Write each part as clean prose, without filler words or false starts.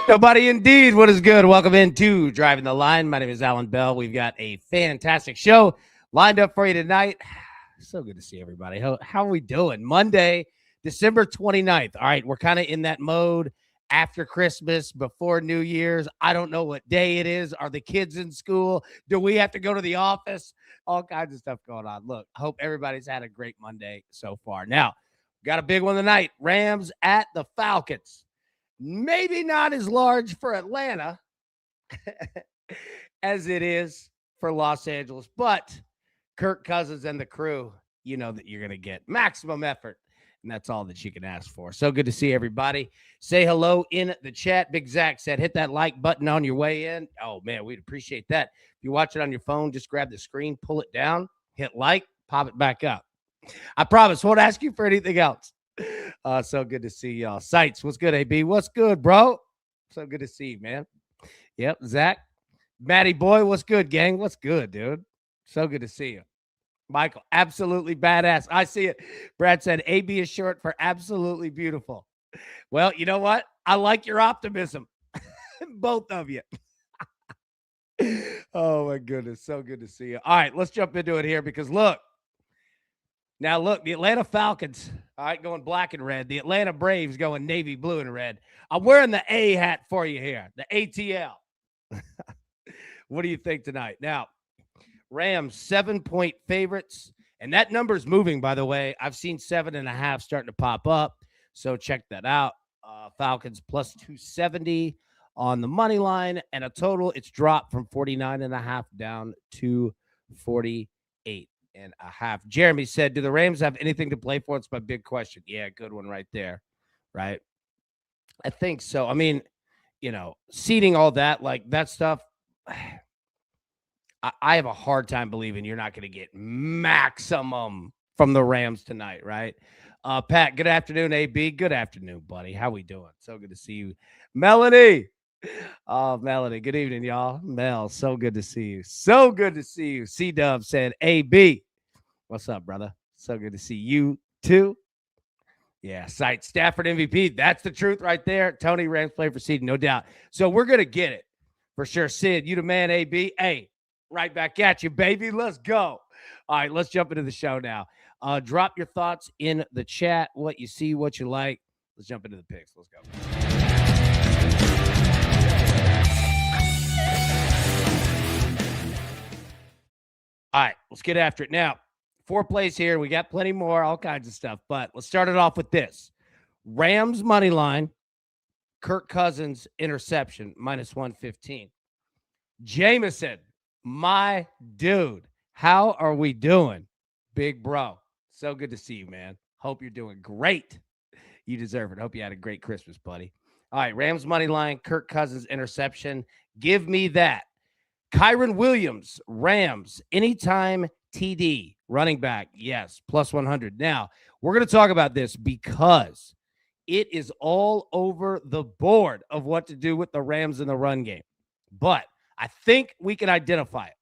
Nobody indeed. What is good? Welcome into Driving the Line. My name is Alan Bell. We've got a fantastic show lined up for you tonight. So good to see everybody. How are we doing? Monday, December 29th. All right, we're kind of in that mode after Christmas, before New Year's. I don't know what day it is. Are the kids in school? Do we have to go to the office? All kinds of stuff going on. Look, I hope everybody's had a great Monday so far. Now, got a big one tonight. Rams at the Falcons. Maybe not as large for Atlanta as it is for Los Angeles, but Kirk Cousins and the crew, you know that you're going to get maximum effort, and that's all that you can ask for. So good to see everybody. Say hello in the chat. Big Zach said, hit that like button on your way in. Oh, man, we'd appreciate that. If you watch it on your phone, just grab the screen, pull it down, hit like, pop it back up. I promise, won't ask you for anything else. So good to see y'all. Sights, what's good, AB? What's good, bro? So good to see you, man. Yep, Zach. Matty boy, what's good, gang? What's good, dude? So good to see you. Michael, absolutely badass. I see it. Brad said AB is short for absolutely beautiful. Well, you know what? I like your optimism. Both of you. Oh, my goodness. So good to see you. All right, let's jump into it here because look, the Atlanta Falcons, all right, going black and red. The Atlanta Braves going navy blue and red. I'm wearing the A hat for you here, the ATL. What do you think tonight? Now, Rams 7-point favorites, and that number's moving, by the way. I've seen 7.5 starting to pop up, so check that out. Falcons plus 270 on the money line, and a total, it's dropped from 49.5 down to 48.5. Jeremy said, do the Rams have anything to play for? It's my big question. Yeah, good one right there. Right. I think so. I mean, seeding all that, like that stuff, I have a hard time believing you're not going to get maximum from the Rams tonight, right? Pat, good afternoon, AB. Good afternoon, buddy. How we doing? So good to see you. Melanie. Oh, Melanie. Good evening, y'all. Mel, so good to see you. So good to see you. C-Dub said, AB. What's up, brother? So good to see you, too. Yeah, Sight Stafford MVP. That's the truth right there. Tony, Rams play for seed, no doubt. So we're going to get it for sure. Sid, you the man, AB. Hey, right back at you, baby. Let's go. All right, let's jump into the show now. Drop your thoughts in the chat, what you see, what you like. Let's jump into the picks. Let's go. All right, let's get after it. Now, 4 plays here. We got plenty more, all kinds of stuff. But let's start it off with this. Rams money line, Kirk Cousins interception, minus 115. Jameson, my dude, how are we doing? Big bro. So good to see you, man. Hope you're doing great. You deserve it. Hope you had a great Christmas, buddy. All right, Rams money line, Kirk Cousins interception. Give me that. Kyron Williams, Rams, anytime TD, running back, yes, plus 100. Now, we're going to talk about this because it is all over the board of what to do with the Rams in the run game. But I think we can identify it.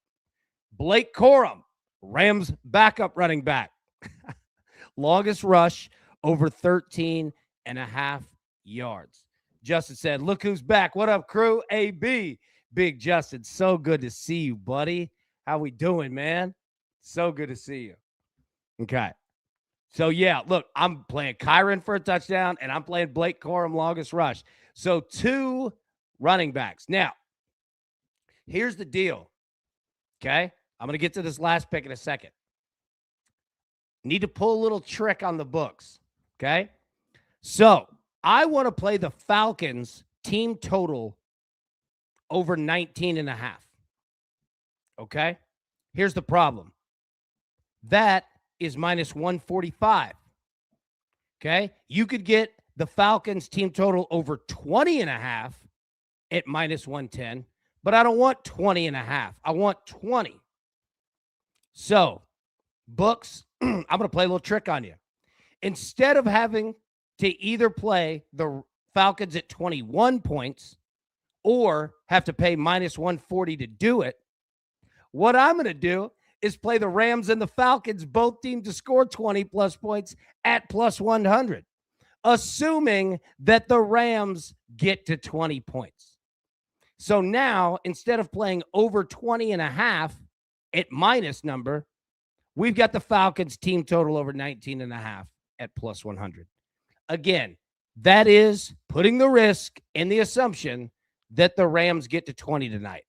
Blake Corum, Rams backup running back. Longest rush, over 13.5 yards. Justin said, look who's back. What up, crew? AB. Big Justin, so good to see you, buddy. How we doing, man? So good to see you. Okay. So, yeah, look, I'm playing Kyron for a touchdown, and I'm playing Blake Corum longest rush. So, 2 running backs. Now, here's the deal, okay? I'm going to get to this last pick in a second. Need to pull a little trick on the books, okay? So, I want to play the Falcons team total over 19.5. Okay? Here's the problem. That is minus 145. Okay? You could get the Falcons team total over 20.5 at minus 110, but I don't want 20.5. I want 20. So, books, I'm going to play a little trick on you. Instead of having to either play the Falcons at 21 points or have to pay minus 140 to do it, what I'm going to do is play the Rams and the Falcons, both teams to score 20-plus points at plus 100. assuming that the Rams get to 20 points. So now, instead of playing over 20.5 at minus number, we've got the Falcons team total over 19.5 at plus 100. Again, that is putting the risk in the assumption that the Rams get to 20 tonight.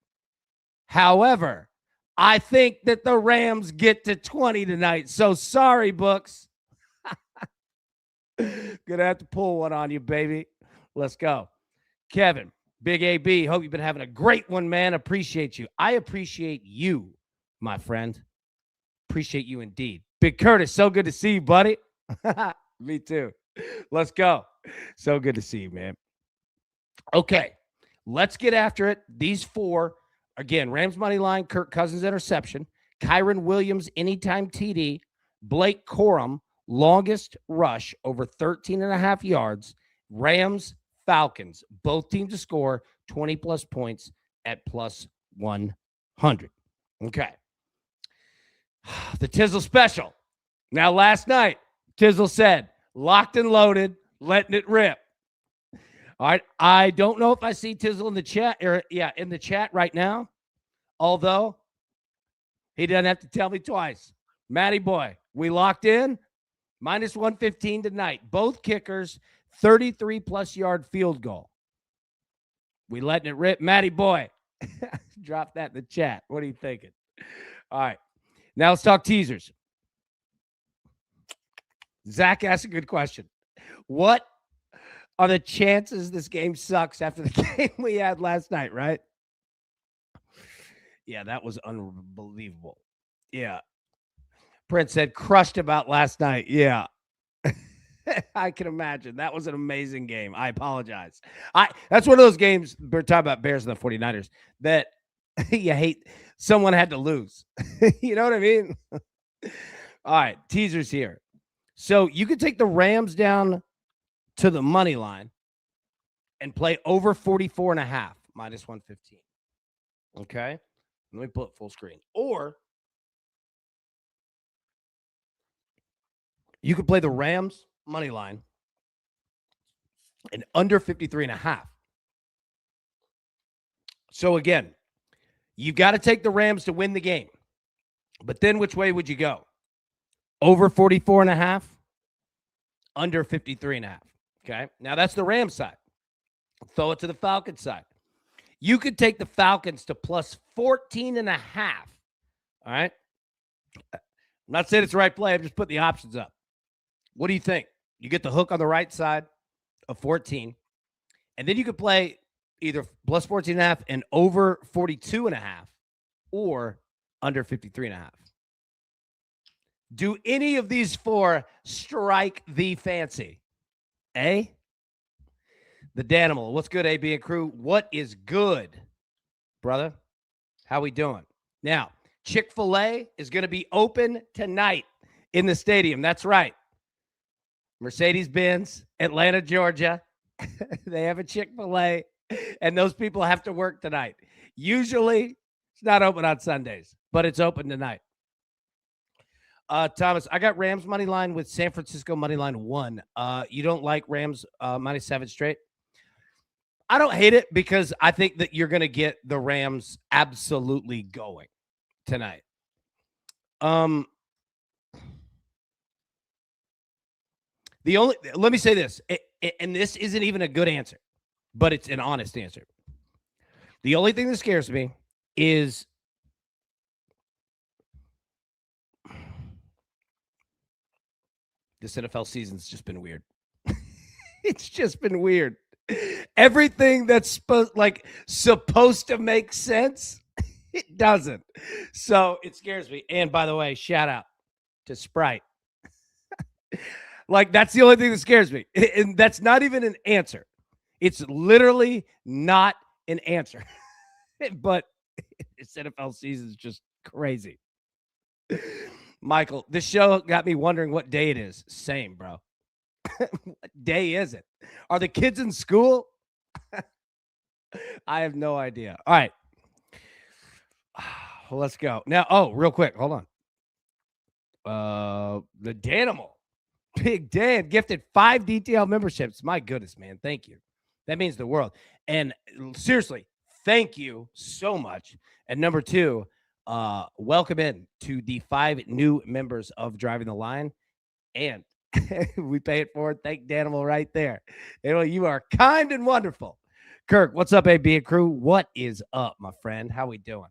However, I think that the Rams get to 20 tonight. So sorry, books. Gonna have to pull one on you, baby. Let's go. Kevin, Big AB, hope you've been having a great one, man. Appreciate you. I appreciate you, my friend. Appreciate you indeed. Big Curtis, so good to see you, buddy. Me too. Let's go. So good to see you, man. Okay, let's get after it. These four, again, Rams money line, Kirk Cousins interception, Kyron Williams anytime TD, Blake Corum longest rush over 13.5 yards, Rams, Falcons, both teams to score 20-plus points at plus 100. Okay. The Tizzle special. Now, last night, Tizzle said, locked and loaded, letting it rip. All right. I don't know if I see Tizzle in the chat, in the chat right now, although he doesn't have to tell me twice. Matty boy, we locked in. Minus 115 tonight. Both kickers, 33-plus yard field goal. We letting it rip. Matty boy, drop that in the chat. What are you thinking? All right. Now let's talk teasers. Zach asked a good question. What are the chances this game sucks after the game we had last night, right? Yeah, that was unbelievable. Yeah. Prince said, crushed about last night. Yeah. I can imagine. That was an amazing game. I apologize. That's one of those games, we're talking about Bears and the 49ers, that you hate. Someone had to lose. You know what I mean? All right, teasers here. So you could take the Rams down to the money line and play over 44.5, minus 115. Okay? Let me put full screen. Or you could play the Rams money line and under 53.5. So again, you got to take the Rams to win the game. But then which way would you go? Over 44.5, under 53.5. Okay. Now that's the Rams side. Throw it to the Falcons side. You could take the Falcons to plus 14.5. All right. I'm not saying it's the right play. I'm just putting the options up. What do you think? You get the hook on the right side of 14. And then you could play either plus 14.5 and over 42.5 or under 53.5. Do any of these four strike the fancy? A? The Danimal. What's good, AB and crew? What is good, brother? How we doing? Now, Chick-fil-A is going to be open tonight in the stadium. That's right. Mercedes-Benz, Atlanta, Georgia. They have a Chick-fil-A, and those people have to work tonight. Usually, it's not open on Sundays, but it's open tonight. Thomas, I got Rams money line with San Francisco money line 1. You don't like Rams minus 7 straight? I don't hate it because I think that you're going to get the Rams absolutely going tonight. Let me say this, and this isn't even a good answer, but it's an honest answer. The only thing that scares me is this NFL season's just been weird. It's just been weird. Everything that's supposed to make sense, it doesn't. So it scares me. And by the way, shout out to Sprite. That's the only thing that scares me. And that's not even an answer. It's literally not an answer. But this NFL season is just crazy. Michael, this show got me wondering what day it is. Same, bro. What day is it? Are the kids in school? I have no idea. All right. Let's go. Now, real quick. Hold on. The Danimal. Big Dan gifted 5 DTL memberships. My goodness, man. Thank you. That means the world. And seriously, thank you so much. And number 2, welcome in to the 5 new members of Driving the Line. And we pay it forward. Thank Danimal right there. You are kind and wonderful. Kirk, what's up, AB and crew? What is up, my friend? How we doing?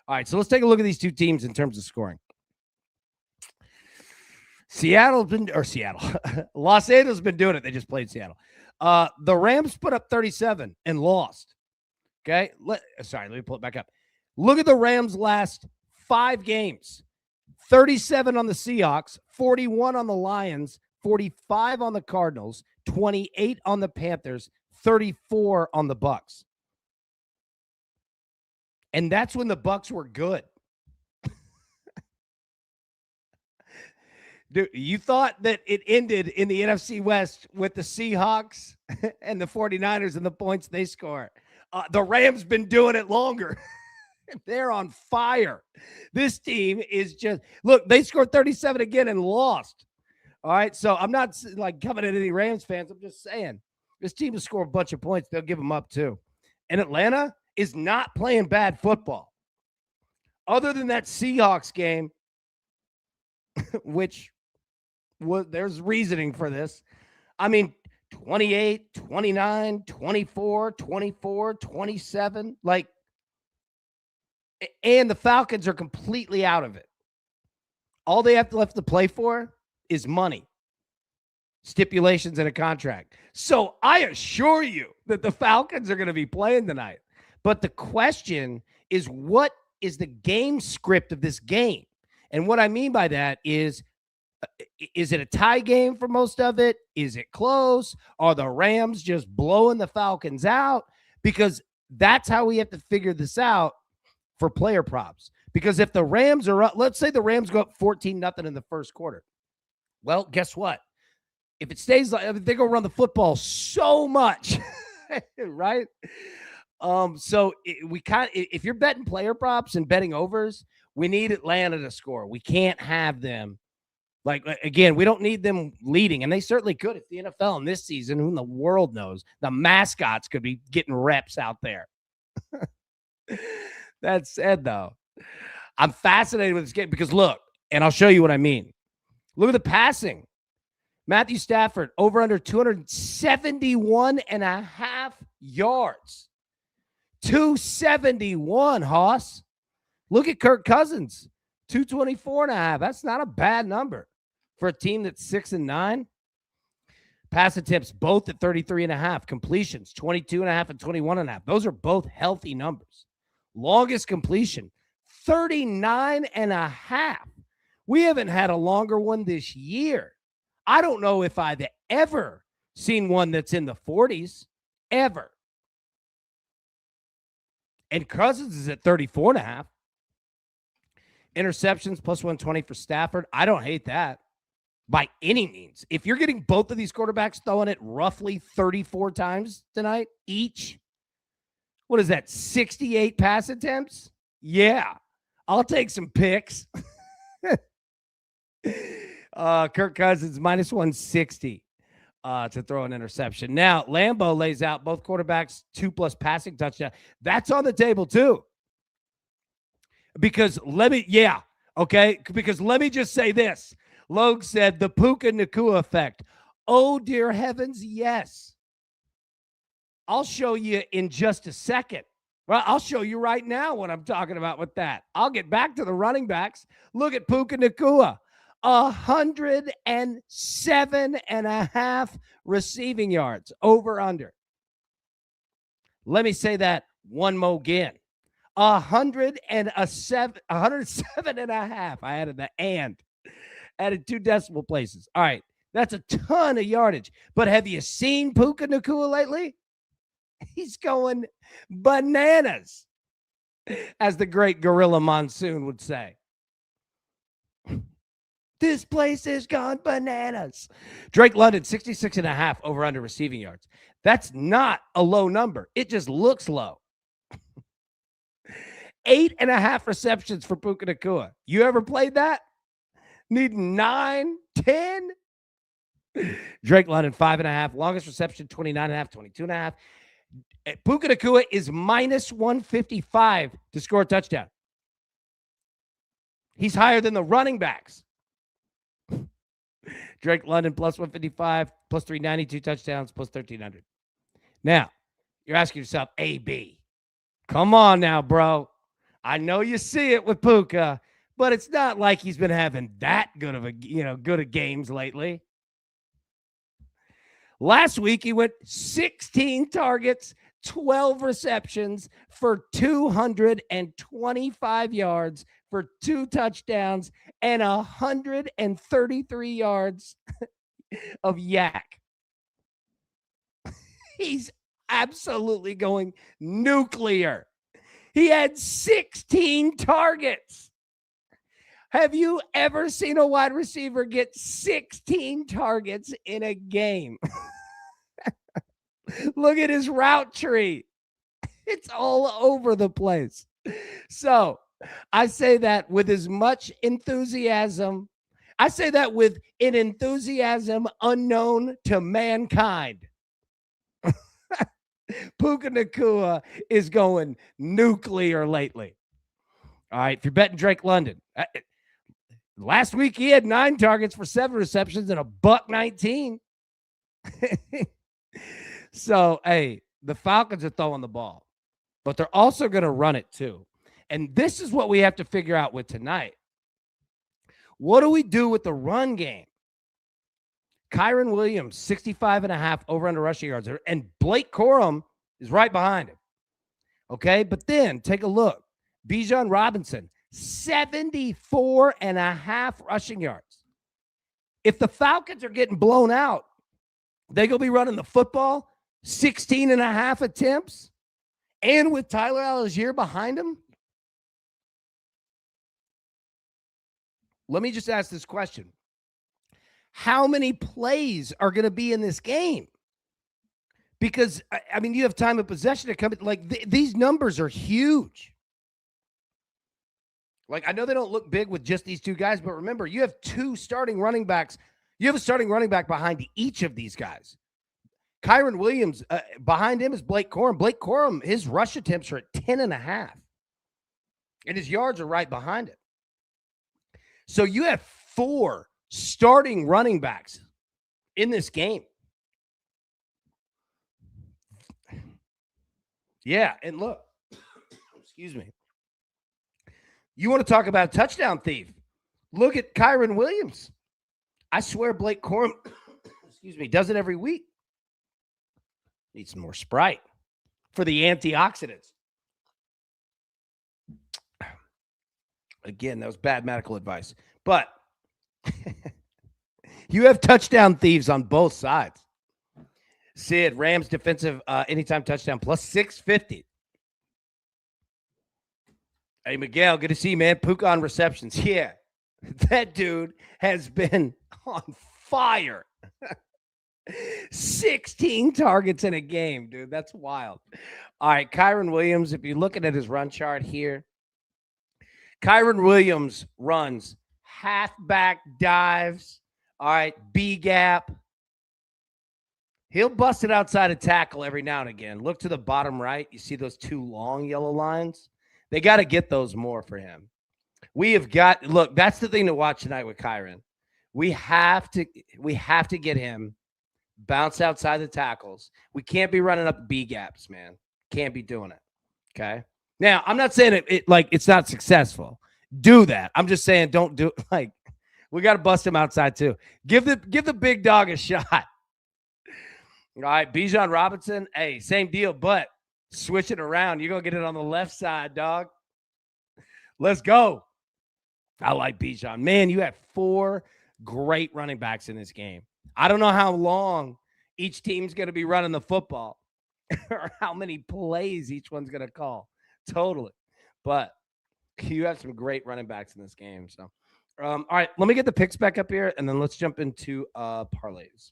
All right, so let's take a look at these two teams in terms of scoring. Los Angeles has been doing it. They just played Seattle. The Rams put up 37 and lost. Okay. Let me pull it back up. Look at the Rams' last 5 games. 37 on the Seahawks, 41 on the Lions, 45 on the Cardinals, 28 on the Panthers, 34 on the Bucks. And that's when the Bucks were good. Dude, you thought that it ended in the NFC West with the Seahawks and the 49ers and the points they score. The Rams been doing it longer. They're on fire. This team is just, look, they scored 37 again and lost. All right, so I'm not like coming at any Rams fans. I'm just saying this team will score a bunch of points. They'll give them up too. And Atlanta is not playing bad football. Other than that Seahawks game, which there's reasoning for this. I mean, 28, 29, 24, 24, 27. Like, and the Falcons are completely out of it. All they have left to play for is money, stipulations, and a contract. So I assure you that the Falcons are going to be playing tonight. But the question is, what is the game script of this game? And what I mean by that is it a tie game for most of it? Is it close? Are the Rams just blowing the Falcons out? Because that's how we have to figure this out for player props. Because if the Rams are up, let's say the Rams go up 14-0 in the first quarter. Well, guess what? If it stays like, they're going to run the football so much, right? If you're betting player props and betting overs, we need Atlanta to score. We can't have them. Like, again, we don't need them leading, and they certainly could. It's the NFL in this season. Who in the world knows? The mascots could be getting reps out there. That said, though, I'm fascinated with this game because, look, and I'll show you what I mean. Look at the passing. Matthew Stafford, over under 271.5 yards. 271, Hoss. Look at Kirk Cousins, 224.5. That's not a bad number for a team that's 6-9. Pass attempts both at 33.5. Completions 22.5 and 21.5. Those are both healthy numbers. Longest completion 39.5. We haven't had a longer one this year. I don't know if I've ever seen one that's in the 40s, ever. And Cousins is at 34.5. Interceptions plus 120 for Stafford. I don't hate that by any means. If you're getting both of these quarterbacks throwing it roughly 34 times tonight each, what is that, 68 pass attempts? Yeah, I'll take some picks. Kirk Cousins minus 160 to throw an interception. Now, Lambeau lays out both quarterbacks 2+ passing touchdown. That's on the table too. Because let me just say this. Logue said the Puka Nacua effect. Oh, dear heavens, yes. I'll show you in just a second. Well, I'll show you right now what I'm talking about with that. I'll get back to the running backs. Look at Puka Nacua. 107.5 receiving yards, over under. Let me say that one more again. 107.5. I added the and. Added 2 decimal places. All right. That's a ton of yardage. But have you seen Puka Nacua lately? He's going bananas, as the great Gorilla Monsoon would say. This place has gone bananas. Drake London, 66.5 over under receiving yards. That's not a low number. It just looks low. 8.5 receptions for Puka Nacua. You ever played that? Need 9, 10? Drake London, 5.5. Longest reception, 29.5, 22.5. Puka Nacua is minus 155 to score a touchdown. He's higher than the running backs. Drake London, plus 155, plus 392 touchdowns, plus 1,300. Now, you're asking yourself, AB. Come on now, bro. I know you see it with Puka, but it's not like he's been having that good of games lately. Last week, he went 16 targets, 12 receptions for 225 yards for 2 touchdowns and 133 yards of yak. He's absolutely going nuclear. He had 16 targets. Have you ever seen a wide receiver get 16 targets in a game? Look at his route tree. It's all over the place. So I say that with as much enthusiasm. I say that with an enthusiasm unknown to mankind. Puka Nacua is going nuclear lately. All right, if you're betting Drake London, last week he had 9 targets for 7 receptions and $119. So, hey, the Falcons are throwing the ball, but they're also going to run it too. And this is what we have to figure out with tonight. What do we do with the run game? Kyron Williams, 65.5 over-under rushing yards, and Blake Corum is right behind him. Okay, but then take a look. Bijan Robinson, 74.5 rushing yards. If the Falcons are getting blown out, they're going to be running the football 16.5 attempts, and with Tyler Algier behind him. Let me just ask this question. How many plays are going to be in this game? Because, I mean, you have time of possession to come. Like, these numbers are huge. Like, I know they don't look big with just these 2 guys, but remember, you have 2 starting running backs. You have a starting running back behind each of these guys. Kyron Williams, behind him is Blake Corum. Blake Corum, his rush attempts are at 10.5. And his yards are right behind it. So you have 4 starting running backs in this game. Yeah, and look, excuse me. You want to talk about a touchdown thief? Look at Kyron Williams. I swear Blake Corum, excuse me, does it every week. Need some more Sprite for the antioxidants. Again, that was bad medical advice. But you have touchdown thieves on both sides. Sid, Rams defensive anytime touchdown plus 650. Hey, Miguel, good to see you, man. Puka on receptions. Yeah, that dude has been on fire. 16 targets in a game, dude. That's wild. All right, Kyron Williams, if you're looking at his run chart here, Kyron Williams runs halfback dives. All right, B gap. He'll bust it outside a tackle every now and again. Look to the bottom right. You see those 2 long yellow lines? They got to get those more for him. Look, that's the thing to watch tonight with Kyron. We have to get him bounce outside the tackles. We can't be running up B gaps, man. Can't be doing it. Okay. Now, I'm not saying it's not successful. Do that. I'm just saying don't do it. Like, we got to bust him outside too. Give the big dog a shot. All right, Bijan Robinson, hey, same deal, but switch it around. You're going to get it on the left side, dog. Let's go. I like Bijan. Man, you have 4 great running backs in this game. I don't know how long each team's going to be running the football or how many plays each one's going to call. Totally. But you have some great running backs in this game. So, all right, let me get the picks back up here, and then let's jump into parlays.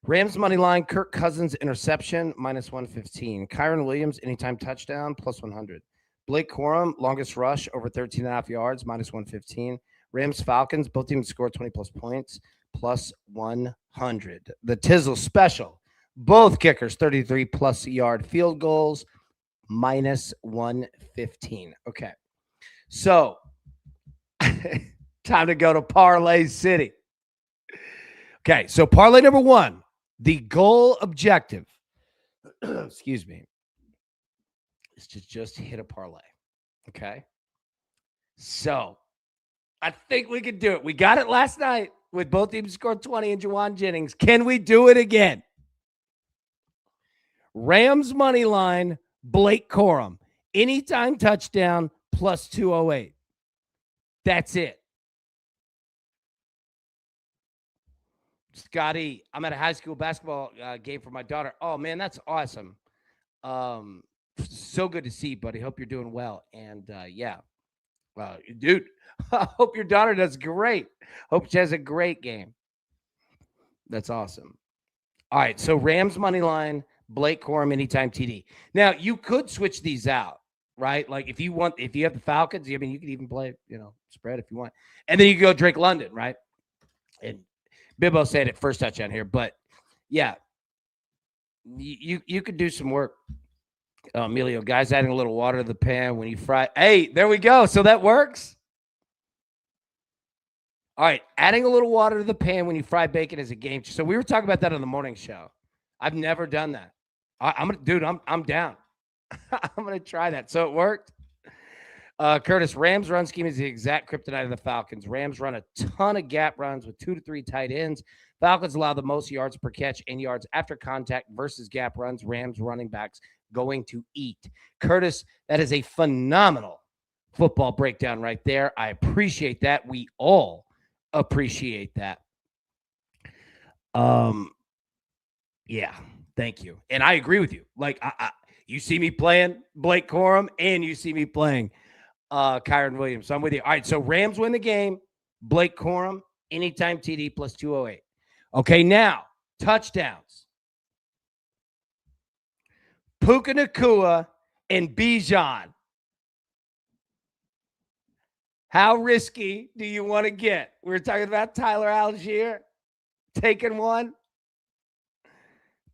Rams money line, Kirk Cousins interception, minus 115. Kyron Williams, anytime touchdown, plus 100. Blake Corum, longest rush, over 13.5 yards, minus 115. Rams Falcons, both teams scored 20-plus points, plus 100. The Tizzle special. Both kickers, 33-plus yard field goals, minus 115. Okay. So, time to go to Parlay City. Okay. So, parlay number one, the goal objective, excuse me, is to just hit a parlay. Okay. So, I think we can do it. We got it last night with both teams scored 20 and Juwan Jennings. Can we do it again? Rams money line, Blake Corum. Anytime touchdown, plus 208. That's it. Scotty, I'm at a high school basketball game for my daughter. Oh, man, that's awesome. So good to see you, buddy. Hope you're doing well. And, yeah. Dude, I hope your daughter does great. Hope she has a great game. That's awesome. All right, so Rams money line, Blake Corum, anytime TD. Now, you could switch these out, right? Like if you have the Falcons, I mean, you could even play, spread if you want. And then you go Drake London, right? And Bibbo said it first touchdown here, but yeah, you could do some work. Emilio, guys adding a little water to the pan when you fry. Hey, there we go. So that works. All right, adding a little water to the pan when you fry bacon is a game. So we were talking about that on the morning show. I've never done that. I'm down. I'm gonna try that. So it worked. Curtis, Rams run scheme is the exact kryptonite of the Falcons. Rams run a ton of gap runs with 2 to 3 tight ends. Falcons allow the most yards per catch and yards after contact versus gap runs. Rams running backs going to eat. Curtis, that is a phenomenal football breakdown right there. I appreciate that. We all appreciate that. Yeah, thank you. And I agree with you. Like, you see me playing Blake Corum and you see me playing Kyron Williams. So I'm with you. All right, so Rams win the game. Blake Corum, anytime TD plus 208. Okay, now, touchdowns. Puka Nacua and Bijan. How risky do you want to get? We were talking about Tyler Algier taking one.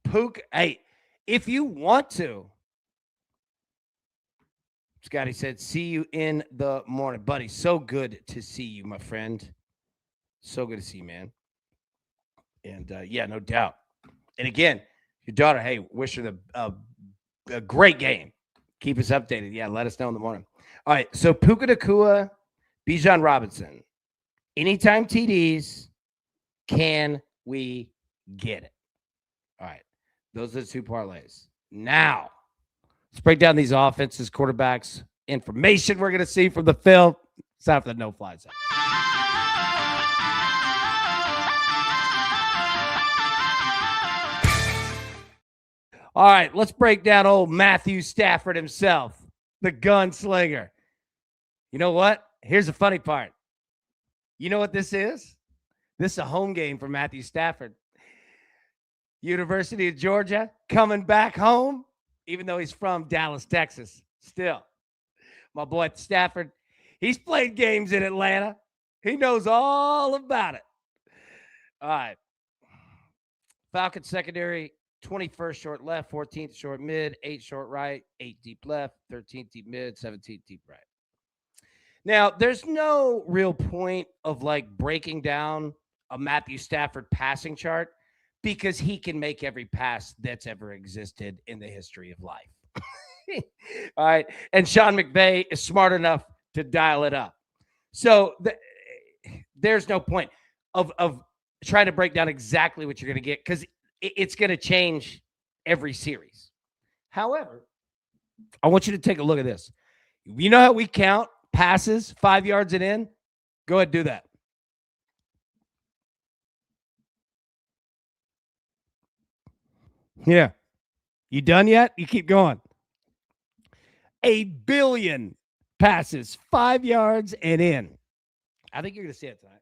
Puka, hey, if you want to. Scotty said, see you in the morning. Buddy, so good to see you, my friend. So good to see you, man. And, yeah, no doubt. And, again, your daughter, hey, wish her a great game. Keep us updated. Yeah, let us know in the morning. All right, so Puka Nacua, Bijan Robinson. Anytime TDs, can we get it? All right, those are the two parlays. Now, let's break down these offenses, quarterbacks, information we're going to see from the film. It's time for the no-fly zone. All right, let's break down old Matthew Stafford himself, the gunslinger. You know what? Here's the funny part. You know what this is? This is a home game for Matthew Stafford. University of Georgia coming back home, even though he's from Dallas, Texas. Still, my boy Stafford, he's played games in Atlanta. He knows all about it. All right. Falcons secondary, 21st short left, 14th short mid, 8 short right, 8 deep left, 13th deep mid, 17th deep right. Now, there's no real point of like breaking down a Matthew Stafford passing chart because he can make every pass that's ever existed in the history of life. All right. And Sean McVay is smart enough to dial it up. So there's no point of trying to break down exactly what you're going to get because it's going to change every series. However, I want you to take a look at this. You know how we count passes 5 yards and in? Go ahead and do that. Yeah. You done yet? You keep going. 1 billion passes 5 yards and in. I think you're going to see it tonight.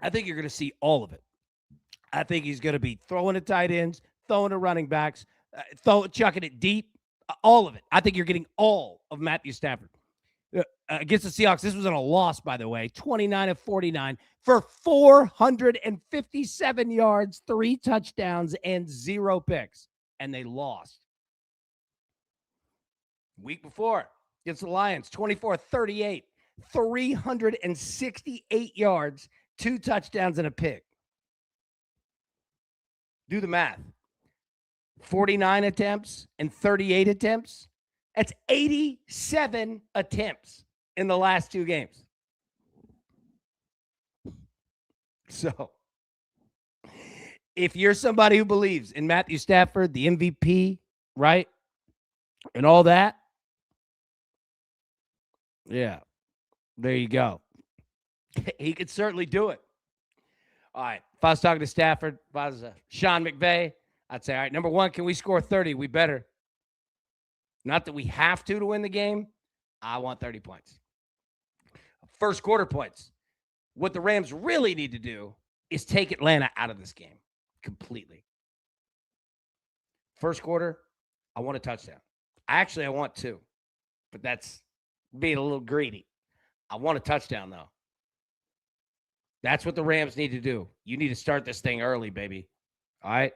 I think you're going to see all of it. I think he's going to be throwing to tight ends, throwing to running backs, chucking it deep, all of it. I think you're getting all of Matthew Stafford. against the Seahawks. This was in a loss, by the way, 29-49 for 457 yards, 3 touchdowns, and 0 picks. And they lost. Week before, against the Lions, 24-38, 368 yards, 2 touchdowns, and a pick. Do the math. 49 attempts and 38 attempts. That's 87 attempts in the last 2 games. So, if you're somebody who believes in Matthew Stafford, the MVP, right, and all that, yeah, there you go. He could certainly do it. All right, if I was talking to Stafford, if I was Sean McVay, I'd say, all right, number one, can we score 30? We better. Not that we have to win the game. I want 30 points. First quarter points. What the Rams really need to do is take Atlanta out of this game completely. First quarter, I want a touchdown. Actually, I want 2, but that's being a little greedy. I want a touchdown, though. That's what the Rams need to do. You need to start this thing early, baby. All right?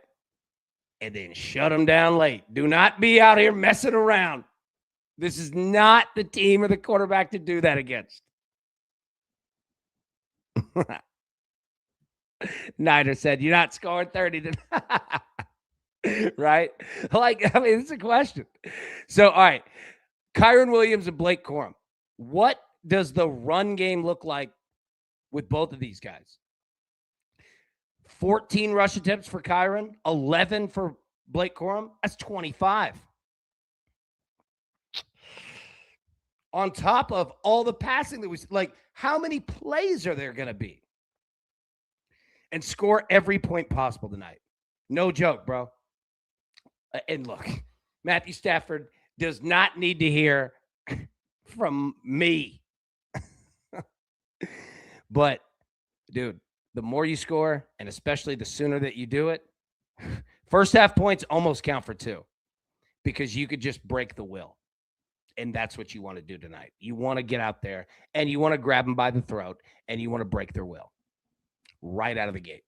And then shut them down late. Do not be out here messing around. This is not the team or the quarterback to do that against. Niner said, you're not scoring 30 tonight. Right? Like, I mean, it's a question. So, all right. Kyren Williams and Blake Corum. What does the run game look like with both of these guys? 14 rush attempts for Kyren, 11 for Blake Corum. That's 25. On top of all the passing that was, like, how many plays are there going to be? And score every point possible tonight. No joke, bro. And look, Matthew Stafford does not need to hear from me. But, dude, the more you score, and especially the sooner that you do it, first half points almost count for 2 because you could just break the will. And that's what you want to do tonight. You want to get out there and you want to grab them by the throat and you want to break their will right out of the gate.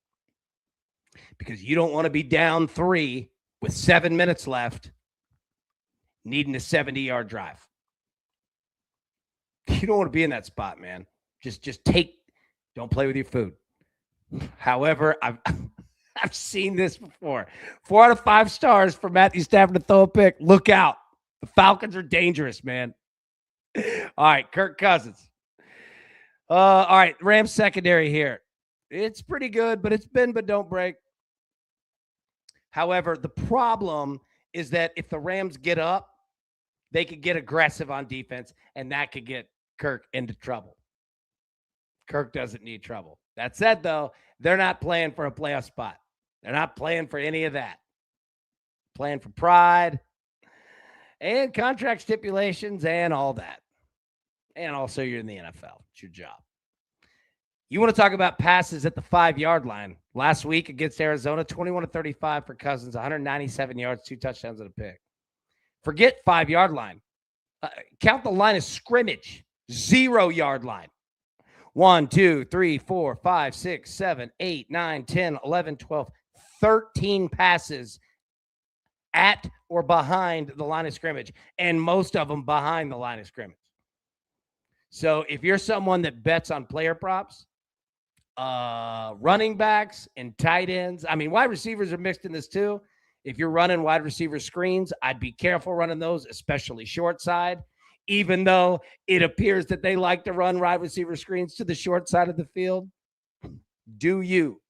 Because you don't want to be down 3 with 7 minutes left, needing a 70-yard drive. You don't want to be in that spot, man. Just don't play with your food. However, I've seen this before. 4 out of 5 stars for Matthew Stafford to throw a pick. Look out. The Falcons are dangerous, man. All right, Kirk Cousins. All right, Rams secondary here. It's pretty good, but it's bend but don't break. However, the problem is that if the Rams get up, they could get aggressive on defense, and that could get Kirk into trouble. Kirk doesn't need trouble. That said, though, they're not playing for a playoff spot. They're not playing for any of that. Playing for pride and contract stipulations and all that. And also, you're in the NFL. It's your job. You want to talk about passes at the 5-yard line. Last week against Arizona, 21-35 for Cousins, 197 yards, 2 touchdowns and a pick. Forget 5-yard line. Count the line of scrimmage. 0-yard line. 1, 2, 3, 4, 5, 6, 7, 8, 9, 10, 11, 12, 13 passes at or behind the line of scrimmage, and most of them behind the line of scrimmage. So if you're someone that bets on player props, running backs and tight ends, I mean, wide receivers are mixed in this too. If you're running wide receiver screens, I'd be careful running those, especially short side, even though it appears that they like to run wide receiver screens to the short side of the field. Do you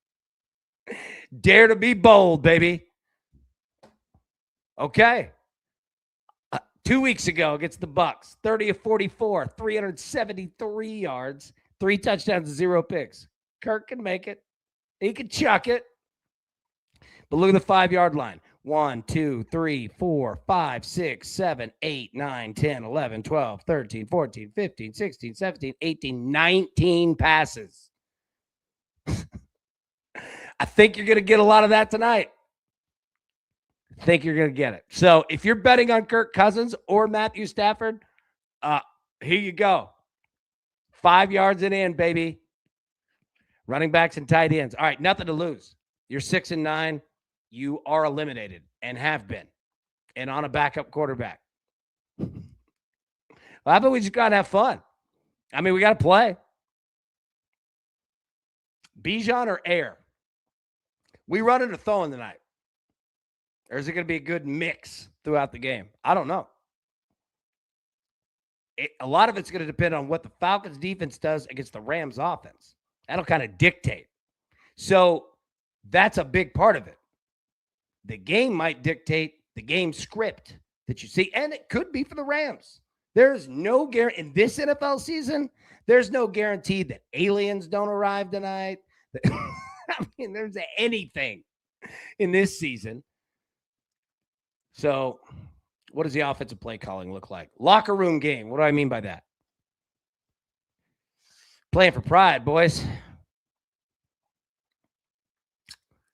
dare to be bold, baby? Okay. 2 weeks ago against the Bucs, 30-44, 373 yards, 3 touchdowns, 0 picks. Kirk can make it. He can chuck it. But look at the 5-yard line. 1, 2, 3, 4, 5, 6, 7, 8, 9, 10, 11, 12, 13, 14, 15, 16, 17, 18, 19 passes. I think you're going to get a lot of that tonight. I think you're going to get it. So if you're betting on Kirk Cousins or Matthew Stafford, Here you go. 5 yards and in, baby. Running backs and tight ends. All right, nothing to lose. You're 6-9. You are eliminated and have been, and on a backup quarterback. Well, how about we just got to have fun? I mean, we got to play. Bijan or Air? We run it or throwing tonight? Or is it going to be a good mix throughout the game? I don't know. A lot of it's going to depend on what the Falcons defense does against the Rams offense. That'll kind of dictate. So that's a big part of it. The game might dictate the game script that you see, and it could be for the Rams. There's no guarantee in this NFL season. There's no guarantee that aliens don't arrive tonight. I mean, there's anything in this season. So what does the offensive play calling look like? Locker room game. What do I mean by that? Playing for pride, boys.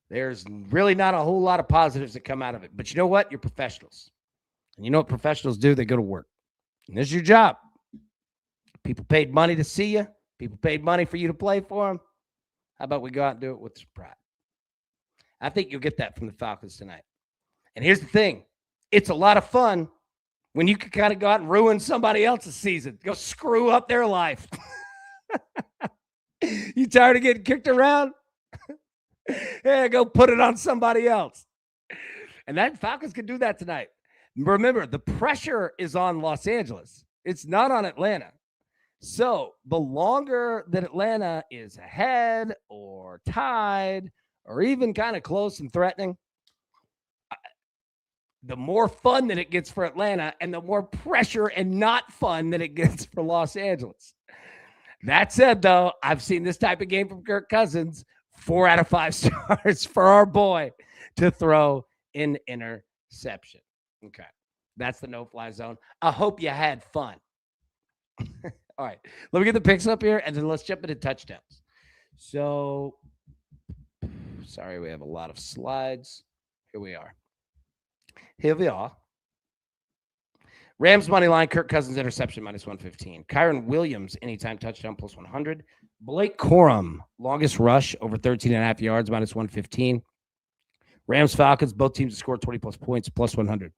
There's really not a whole lot of positives that come out of it. But you know what? You're professionals. And you know what professionals do? They go to work. And this is your job. People paid money to see you. People paid money for you to play for them. How about we go out and do it with pride? I think you'll get that from the Falcons tonight. And here's the thing. It's a lot of fun when you can kind of go out and ruin somebody else's season. Go screw up their life. You tired of getting kicked around? Yeah, go put it on somebody else. And that Falcons can do that tonight. Remember, the pressure is on Los Angeles. It's not on Atlanta. So the longer that Atlanta is ahead or tied or even kind of close and threatening, the more fun that it gets for Atlanta and the more pressure and not fun that it gets for Los Angeles. That said, though, I've seen this type of game from Kirk Cousins, 4 out of 5 stars for our boy to throw an interception. Okay, that's the no-fly zone. I hope you had fun. All right, let me get the picks up here, and then let's jump into touchdowns. So, sorry, we have a lot of slides. Here we are. Rams money line, Kirk Cousins interception, -115. Kyron Williams, anytime touchdown, +100. Blake Corum, longest rush, over 13.5 yards, -115. Rams Falcons, both teams to score 20+ points, +100.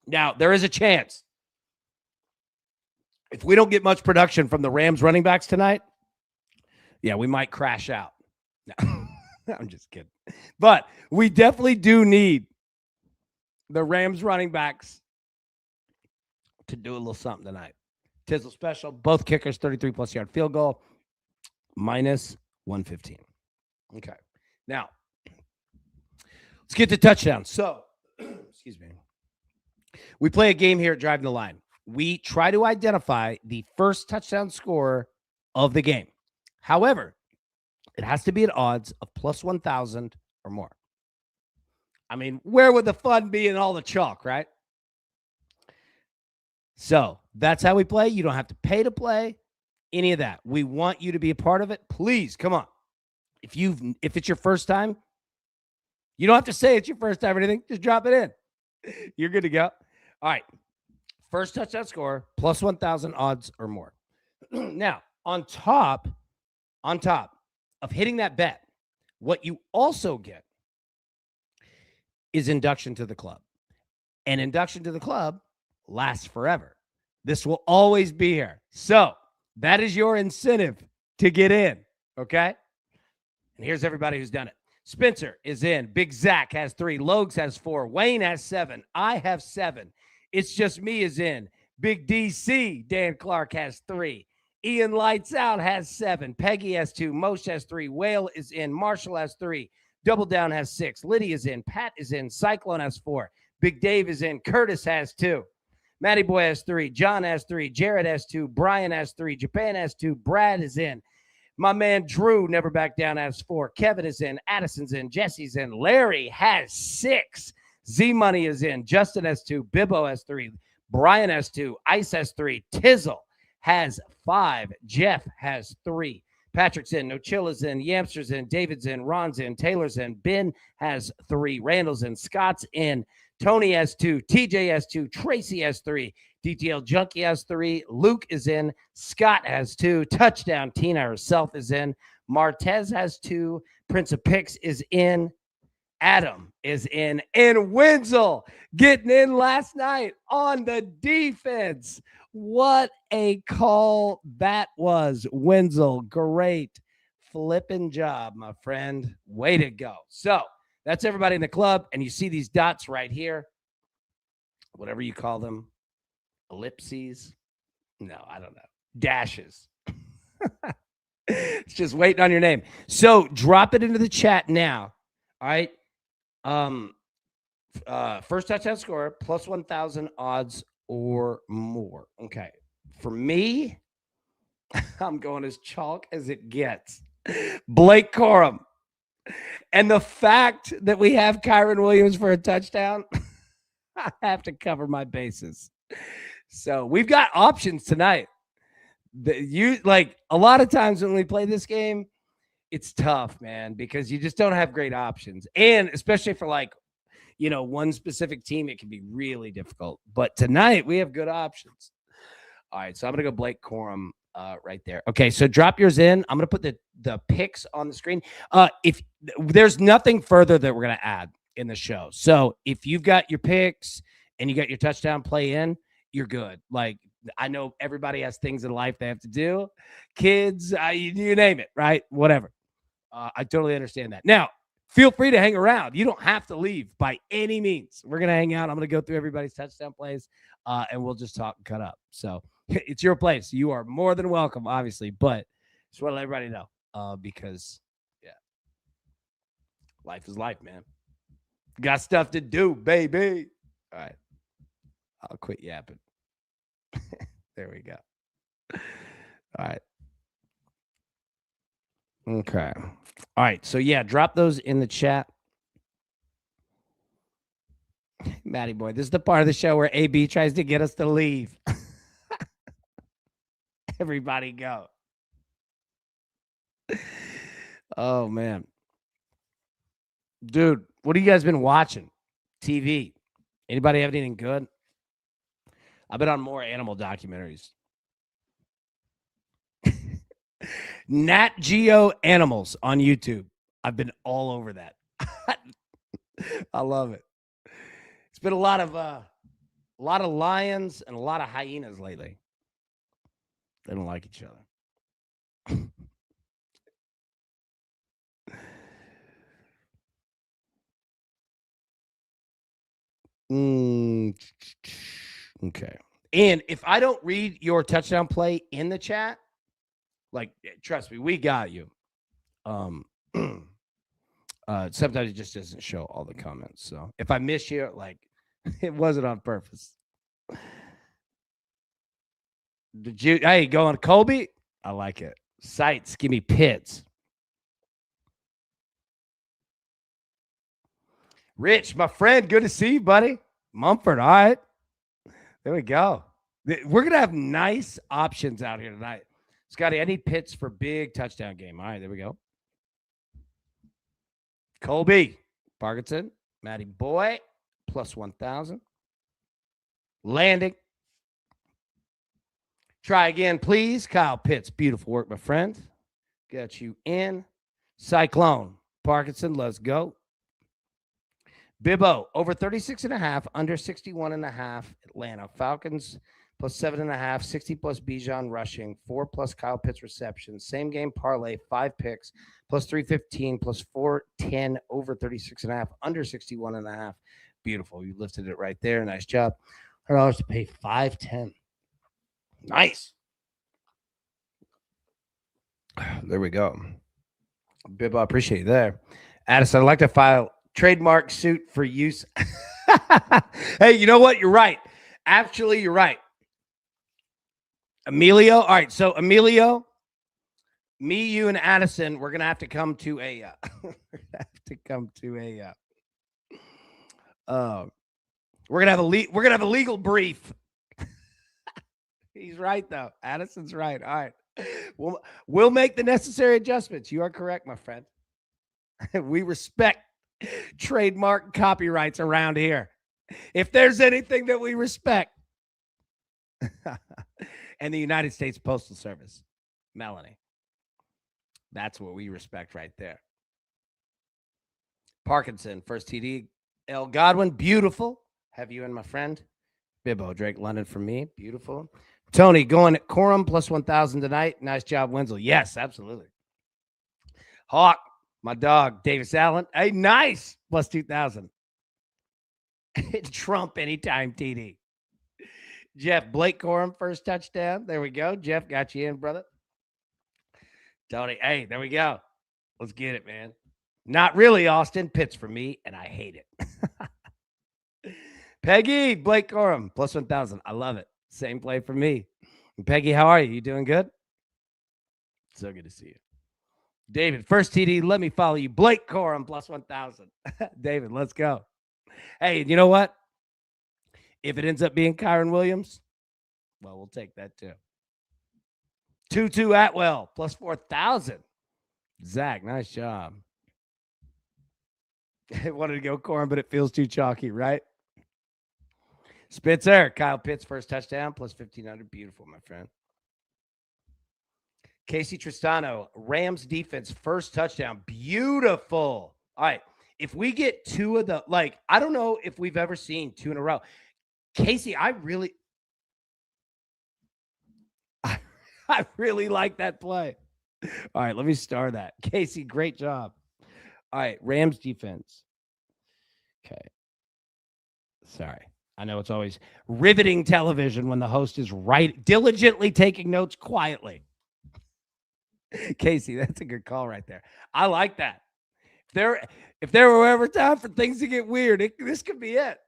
Now, there is a chance. If we don't get much production from the Rams running backs tonight, yeah, we might crash out. No, I'm just kidding. But we definitely do need the Rams running backs to do a little something tonight. Tizzle special, both kickers, 33+ yard field goal, -115. Okay. Now, let's get to touchdowns. So, excuse me. We play a game here at Driving the Line. We try to identify the first touchdown scorer of the game. However, it has to be at odds of +1,000 or more. I mean, where would the fun be in all the chalk, right? So that's how we play. You don't have to pay to play any of that. We want you to be a part of it. Please, come on. If it's your first time, you don't have to say it's your first time or anything. Just drop it in. You're good to go. All right. First touchdown scorer, +1,000 odds or more. Now, on top of hitting that bet, what you also get is induction to the club. And induction to the club lasts forever. This will always be here. So that is your incentive to get in, okay? And here's everybody who's done it. Spencer is in. Big Zach has 3. Logs has 4. Wayne has 7. I have 7. It's Just Me is in. Big DC, Dan Clark, has 3. Ian Lights Out has 7. Peggy has 2. Moshe has 3. Whale is in. Marshall has 3. Double Down has 6. Liddy is in. Pat is in. Cyclone has 4. Big Dave is in. Curtis has 2. Matty Boy has 3. John has 3. Jared has 2. Brian has 3. Japan has 2. Brad is in. My man Drew, Never Back Down, has 4. Kevin is in. Addison's in. Jesse's in. Larry has 6. Z-Money is in. Justin has 2. Bibbo has 3. Brian has 2. Ice has 3. Tizzle has 5. Jeff has 3. Patrick's in. No Chill is in. Yamster's in. David's in. Ron's in. Taylor's in. Ben has 3. Randall's in. Scott's in. Tony has 2. TJ has 2. Tracy has 3. DTL Junkie has 3. Luke is in. Scott has 2. Touchdown Tina herself is in. Martez has 2. Prince of Picks is in. Adam is in. And Wenzel getting in last night on the defense. What a call that was. Wenzel, great flipping job, my friend. Way to go. So that's everybody in the club. And you see these dots right here. Whatever you call them. Ellipses. No, I don't know. Dashes. It's just waiting on your name. So drop it into the chat now. All right. First touchdown scorer plus 1,000 odds or more. Okay. For me, I'm going as chalk as it gets. Blake Corum. And the fact that we have Kyron Williams for a touchdown, I have to cover my bases. So we've got options tonight. Like a lot of times when we play this game, it's tough, man, because you just don't have great options. And especially for one specific team, it can be really difficult. But tonight we have good options. All right, so I'm going to go Blake Corum right there. Okay, so drop yours in. I'm going to put the picks on the screen. If there's nothing further that we're going to add in the show. So if you've got your picks and you got your touchdown play in, you're good. Like, I know everybody has things in life they have to do. Kids, you name it, right? Whatever. I totally understand that. Now, feel free to hang around. You don't have to leave by any means. We're going to hang out. I'm going to go through everybody's touchdown plays, and we'll just talk and cut up. So it's your place. You are more than welcome, obviously, but just want to let everybody know because, yeah, life is life, man. Got stuff to do, baby. All right. I'll quit yapping. There we go. All right. Okay. All right. So, yeah, drop those in the chat. Matty boy, this is the part of the show where AB tries to get us to leave. Everybody go. Oh, man. Dude, what have you guys been watching? TV. Anybody have anything good? I've been on more animal documentaries. Nat Geo Animals on YouTube. I've been all over that. I love it. It's been a lot of lions and a lot of hyenas lately. They don't like each other. Okay. And if I don't read your touchdown play in the chat, like, trust me, we got you. Sometimes it just doesn't show all the comments. So if I miss you, like, it wasn't on purpose. Did you? Hey, going Colby? I like it. Sights, give me pits. Rich, my friend, good to see you, buddy. Mumford, all right. There we go. We're going to have nice options out here tonight. Scotty, I need pits for big touchdown game. All right, there we go. Colby, Parkinson, Matty Boy, plus 1,000. Landing. Try again, please. Kyle Pitts, beautiful work, my friend. Got you in. Cyclone, Parkinson, let's go. Bibbo, over 36.5, under 61.5. Atlanta Falcons, plus 7.5, 60 plus Bijan rushing, 4 plus Kyle Pitts receptions. Same game parlay, 5 picks, plus 315, plus 410, over 36.5, under 61.5. Beautiful. You lifted it right there. Nice job. $100 to pay 510. Nice. There we go. Bibbo, I appreciate you there. Addison, I'd like to file trademark suit for use. Hey, you know what? You're right. Actually, you're right. Emilio. All right. So Emilio, me, you, and Addison, we're going to have to come to a, we're going to have a legal brief. He's right though. Addison's right. All right. We'll make the necessary adjustments. You are correct, my friend. We respect trademark copyrights around here. If there's anything that we respect. And the United States Postal Service. Melanie. That's what we respect right there. Parkinson, first TD. L. Godwin, beautiful. Have you in, my friend. Bibbo, Drake London for me. Beautiful. Tony, going at Corum plus 1,000 tonight. Nice job, Wenzel. Yes, absolutely. Hawk, my dog, Davis Allen. Hey, nice. Plus 2,000. Trump anytime, TD. Jeff, Blake Corum, first touchdown. There we go. Jeff, got you in, brother. Tony, hey, there we go. Let's get it, man. Not really, Austin. Pitts for me, and I hate it. Peggy, Blake Corum, plus 1,000. I love it. Same play for me. And Peggy, how are you? You doing good? So good to see you. David, first TD, let me follow you. Blake Corum, plus 1,000. David, let's go. Hey, you know what? If it ends up being Kyron Williams, well, we'll take that too. 2-2 Atwell, plus 4,000. Zach, nice job. I wanted to go Corum, but it feels too chalky, right? Spitzer, Kyle Pitts, first touchdown, plus 1,500. Beautiful, my friend. Casey Tristano, Rams defense, first touchdown. Beautiful. All right. If we get two of the, I don't know if we've ever seen two in a row. Casey, I really like that play. All right, let me star that. Casey, great job. All right, Rams defense. Okay. Sorry. I know it's always riveting television when the host is diligently taking notes quietly. Casey, that's a good call right there. I like that. If there were ever time for things to get weird, this could be it.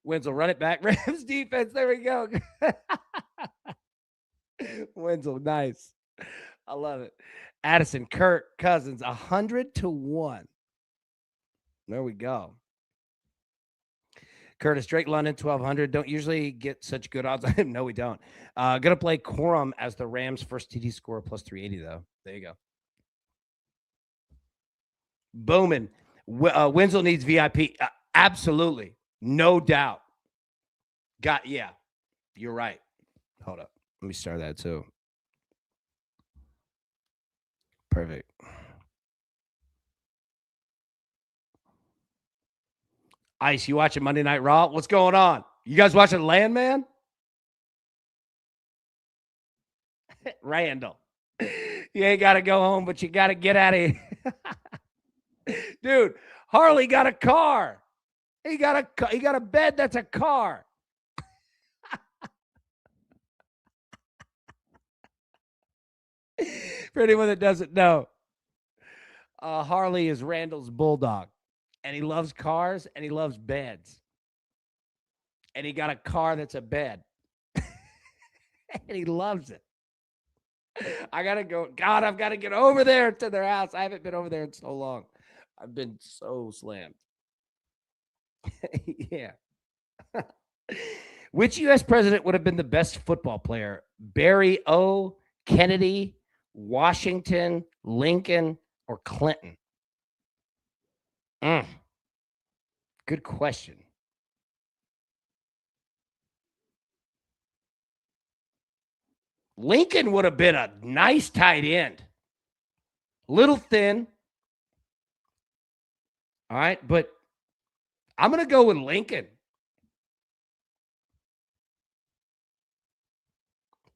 Wenzel, run it back. Rams defense. There we go. Wenzel, nice. I love it. Addison, Kirk Cousins, 100-1. There we go. Curtis, Drake London, 1,200. Don't usually get such good odds on him. No, we don't. Going to play Corum as the Rams' first TD score, plus 380, though. There you go. Bowman, Wenzel needs VIP. Absolutely. No doubt. Yeah, you're right. Hold up. Let me start that, too. Perfect. Ice, you watching Monday Night Raw? What's going on? You guys watching Landman? Randall. You ain't got to go home, but you got to get out of here. Dude, Harley got a car. He got a bed that's a car. For anyone that doesn't know, Harley is Randall's bulldog. And he loves cars, and he loves beds. And he got a car that's a bed. And he loves it. I got to go. God, I've got to get over there to their house. I haven't been over there in so long. I've been so slammed. Yeah. Which U.S. president would have been the best football player? Barry O., Kennedy, Washington, Lincoln, or Clinton? Good question. Lincoln would have been a nice tight end. Little thin. All right, but I'm going to go with Lincoln.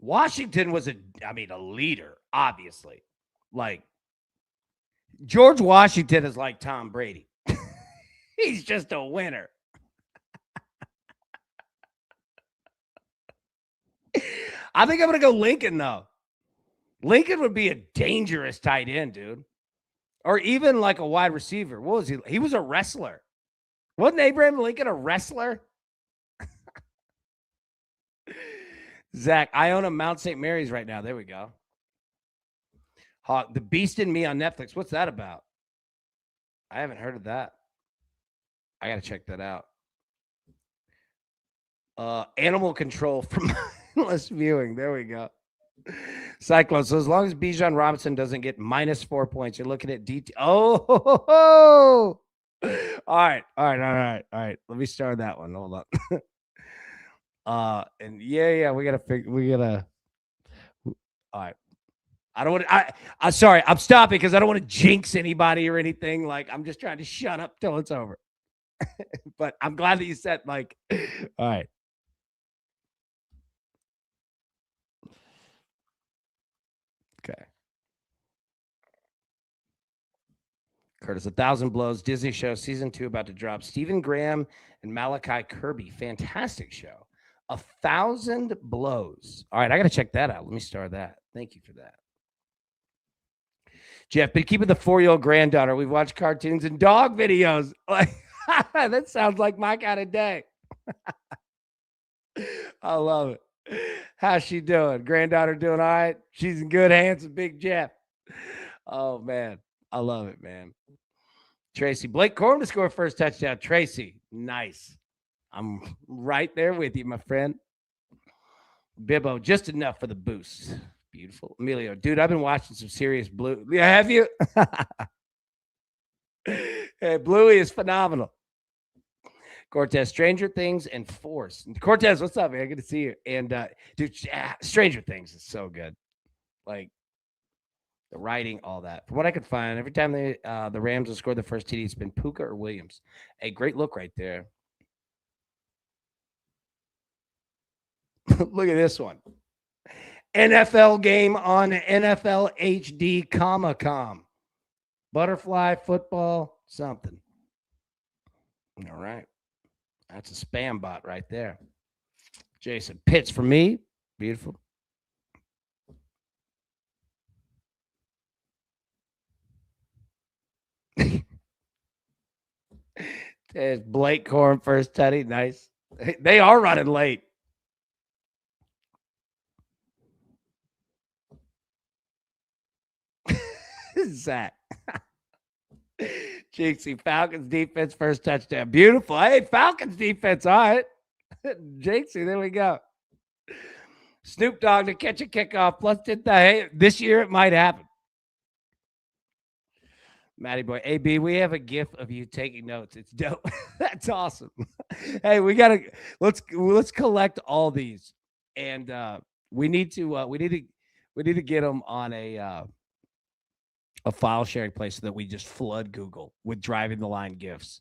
Washington was a leader, obviously. George Washington is like Tom Brady. He's just a winner. I think I'm going to go Lincoln, though. Lincoln would be a dangerous tight end, dude. Or even like a wide receiver. What was he? He was a wrestler. Wasn't Abraham Lincoln a wrestler? Zach, I own a Mount St. Mary's right now. There we go. The Beast in Me on Netflix. What's that about? I haven't heard of that. I got to check that out. Animal Control from mindless viewing. There we go. Cyclone. So as long as Bijan Robinson doesn't get -4 points, you're looking at DT. Oh, All right. Let me start that one. Hold on. And yeah, we gotta. All right. I don't want to. I'm sorry. I'm stopping because I don't want to jinx anybody or anything. Like I'm just trying to shut up till it's over. But I'm glad that you said like. All right. Okay. Curtis, 1,000 Blows, Disney show, season 2 about to drop. Stephen Graham and Malachi Kirby. Fantastic show. 1,000 Blows. All right, I got to check that out. Let me start that. Thank you for that. Jeff, been keeping the 4-year-old granddaughter. We've watched cartoons and dog videos. Like that sounds like my kind of day. I love it. How's she doing? Granddaughter doing all right? She's in good hands with Big Jeff. Oh, man. I love it, man. Tracy, Blake Corum to score first touchdown. Tracy, nice. I'm right there with you, my friend. Bibbo, just enough for the boost. Beautiful. Emilio, dude, I've been watching some serious Blue. Yeah, have you? Hey, Bluey is phenomenal. Cortez, Stranger Things and Force. Cortez, what's up, man? Good to see you. And dude, Stranger Things is so good. Like the writing, all that. From what I could find, every time the Rams have scored the first TD, it's been Puka or Williams. A great look right there. Look at this one. NFL game on NFL HD, com. Butterfly football, something. All right. That's a spam bot right there. Jason, Pitts for me. Beautiful. There's Blake Corum first tutty. Nice. They are running late. Zach. Jinxie, Falcons defense, first touchdown. Beautiful. Hey, Falcons defense. All right. Jinxie, there we go. Snoop Dogg to catch a kickoff. Plus, hey, this year it might happen. Matty boy, AB, we have a gif of you taking notes. It's dope. That's awesome. Hey, let's collect all these, and we need to get them on a file sharing place so that we just flood Google with driving the line gifs.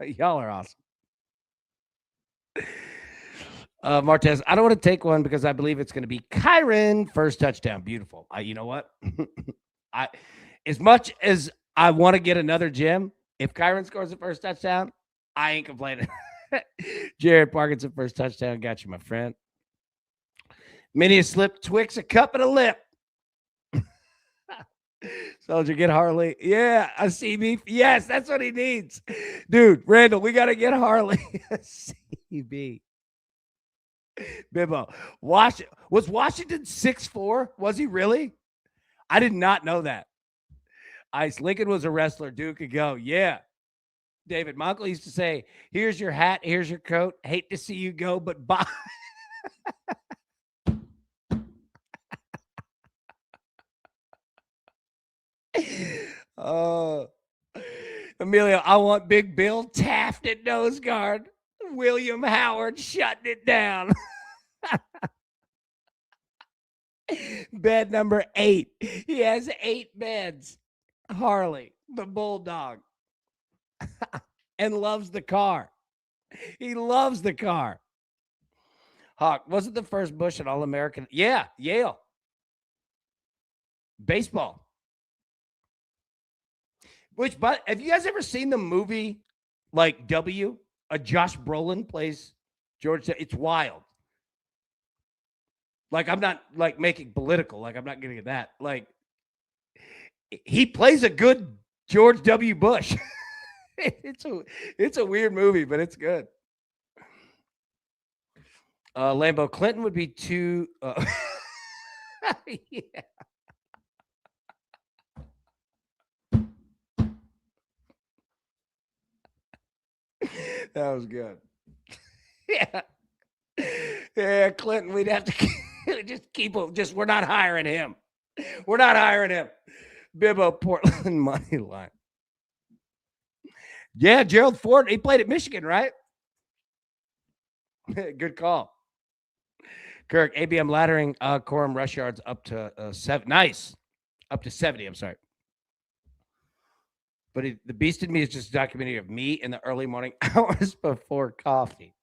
Y'all are awesome. Martez, I don't want to take one because I believe it's going to be Kyron first touchdown. Beautiful. You know what? As much as I want to get another gem, if Kyron scores the first touchdown, I ain't complaining. Jared Parkinson first touchdown. Got you, my friend. Mini a slip, Twix, a cup, and a lip. Soldier, get Harley. Yeah, a CB. Yes, that's what he needs. Dude, Randall, we got to get Harley a CB. Bibbo. Was Washington 6'4"? Was he really? I did not know that. Ice Lincoln was a wrestler. Duke could go. Yeah. David, my uncle used to say, here's your hat, here's your coat. Hate to see you go, but bye. Oh, Emilio, I want Big Bill Taft at nose guard. William Howard shutting it down. Bed number 8. He has 8 beds. Harley, the bulldog, and loves the car. He loves the car. Hawk, wasn't the first Bush an All-American? Yeah, Yale. Baseball. But have you guys ever seen the movie like W? Josh Brolin plays George. It's wild. Like, I'm not like making political. Like, I'm not getting at that. Like, he plays a good George W. Bush. It's a weird movie, but it's good. Lambo Clinton would be too. Yeah. That was good. Yeah. Yeah, Clinton, we'd have to just keep him. We're not hiring him. We're not hiring him. Bibbo Portland money line. Yeah, Gerald Ford. He played at Michigan, right? Good call. Kirk, ABM laddering Corum rush yards up to 7. Nice. Up to 70, I'm sorry. But the Beast in Me is just a documentary of me in the early morning hours before coffee.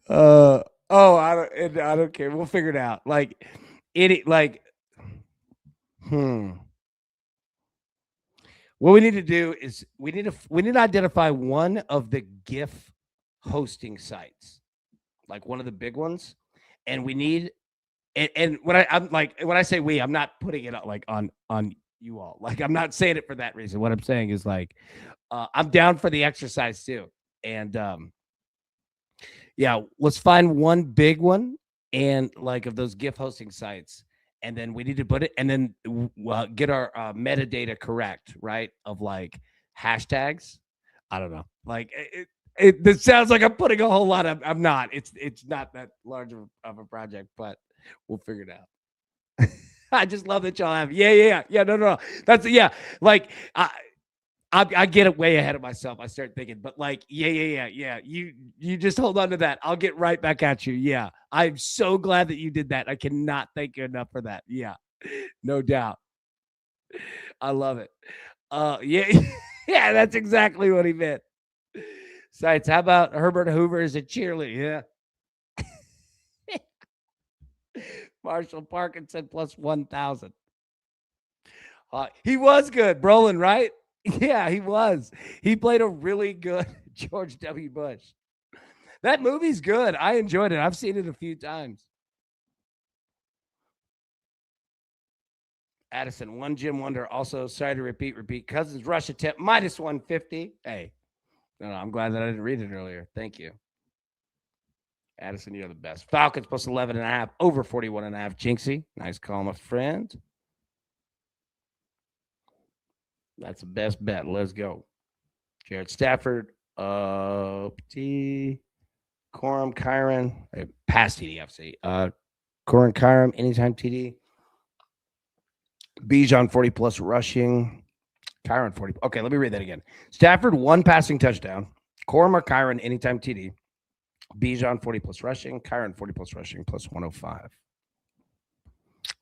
I don't care. We'll figure it out. What we need to do is we need to identify one of the GIF hosting sites, like one of the big ones, and we need. And when when I say we, I'm not putting it like on you all. Like I'm not saying it for that reason. What I'm saying is I'm down for the exercise too. And yeah, let's find one big one and of those GIF hosting sites, and then we need to put it and then get our metadata correct, right? Of hashtags. I don't know. This sounds like I'm putting a whole lot of. I'm not. It's not that large of a project, but we'll figure it out. I just love that y'all have. Yeah. No. That's I get it way ahead of myself. I start thinking, but yeah. You just hold on to that. I'll get right back at you. Yeah, I'm so glad that you did that. I cannot thank you enough for that. Yeah, no doubt. I love it. Yeah, that's exactly what he meant. Sites. How about Herbert Hoover as a cheerleader? Yeah. Marshall Parkinson plus 1,000. He was good, Brolin, right? Yeah, he was. He played a really good George W. Bush. That movie's good. I enjoyed it. I've seen it a few times. Addison, one Jim Wonder. Also, sorry to repeat. Cousins rush attempt minus 150. Hey, no, I'm glad that I didn't read it earlier. Thank you. Addison, you're the best. Falcons plus 11.5, over 41.5. Jinxie, nice call, my friend. That's the best bet. Let's go. Jared Stafford, Corum, Kyron, pass TD, FC. Corum, Kyron, anytime TD. Bijan 40 plus rushing. Kyron 40. Okay, let me read that again. Stafford, 1 passing touchdown. Corum or Kyron, anytime TD. Bijan 40 plus rushing. Kyron 40 plus rushing plus 105.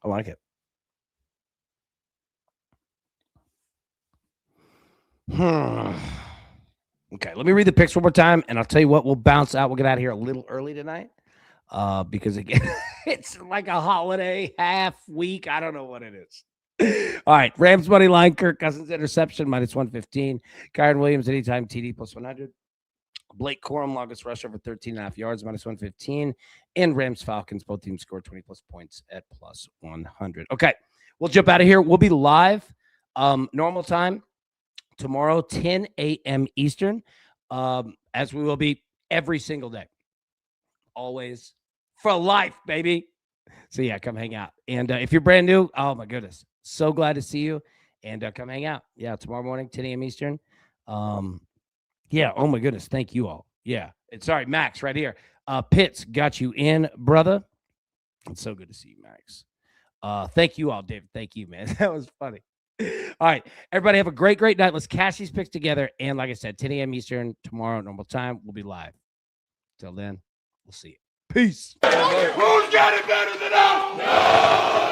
I like it. Okay, let me read the picks one more time, and I'll tell you what, we'll bounce out. We'll get out of here a little early tonight because, again, it's like a holiday half week. I don't know what it is. All right, Rams money line, Kirk Cousins interception, minus 115. Kyron Williams, anytime TD, plus 100. Blake Corum, longest rush over 13.5 yards, minus 115. And Rams Falcons, both teams scored 20 plus points at plus 100. Okay, we'll jump out of here. We'll be live normal time tomorrow, 10 a.m. Eastern, as we will be every single day. Always for life, baby. So, yeah, come hang out. And if you're brand new, oh, my goodness, so glad to see you. And come hang out. Yeah, tomorrow morning, 10 a.m. Eastern. Yeah, oh, my goodness, thank you all. Yeah, sorry, Max, right here. Pitts got you in, brother. It's so good to see you, Max. Thank you all, David. Thank you, man. That was funny. All right, everybody have a great night. Let's cash these picks together. And like I said, 10 a.m. Eastern tomorrow, normal time. We'll be live. Till then, we'll see you. Peace. Who's got it better than us? No!